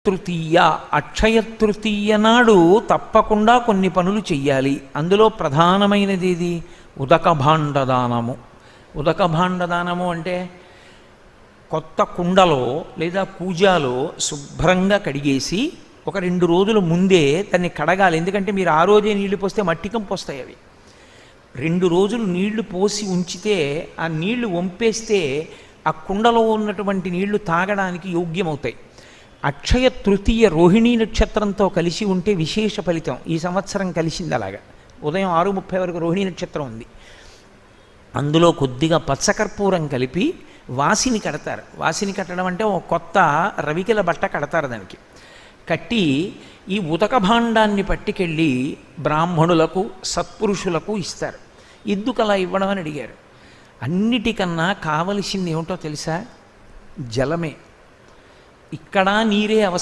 తృతీయ అక్షయ తృతీయ నాడు తప్పకుండా కొన్ని పనులు చెయ్యాలి. అందులో ప్రధానమైనది ఇది ఉదక భాండదానము. ఉదక భాండదానము అంటే కొత్త కుండలో లేదా కూజాలో శుభ్రంగా కడిగేసి ఒక 2 రోజుల ముందే దాన్ని కడగాలి. ఎందుకంటే మీరు ఆ రోజే నీళ్లు పోస్తే మట్టి కంపు వస్తాయి. అవి 2 రోజులు నీళ్లు పోసి ఉంచితే ఆ నీళ్లు వంపేస్తే ఆ కుండలో ఉన్నటువంటి నీళ్లు తాగడానికి యోగ్యమవుతాయి. అక్షయ తృతీయ రోహిణీ నక్షత్రంతో కలిసి ఉంటే విశేష ఫలితం. ఈ సంవత్సరం కలిసింది అలాగా. ఉదయం 6:30 వరకు రోహిణీ నక్షత్రం ఉంది. అందులో కొద్దిగా పచ్చకర్పూరం కలిపి వాసిని కడతారు. వాసిని కట్టడం అంటే ఒక కొత్త రవికెల బట్ట కడతారు. దానికి కట్టి ఈ ఉదక భాండాన్ని పట్టుకెళ్ళి బ్రాహ్మణులకు సత్పురుషులకు ఇస్తారు. ఎందుకు అలా ఇవ్వడం అని అడిగారు. అన్నిటికన్నా కావలసింది ఏమిటో తెలుసా? జలమే. ఇక్కడ నీరే అవసరం.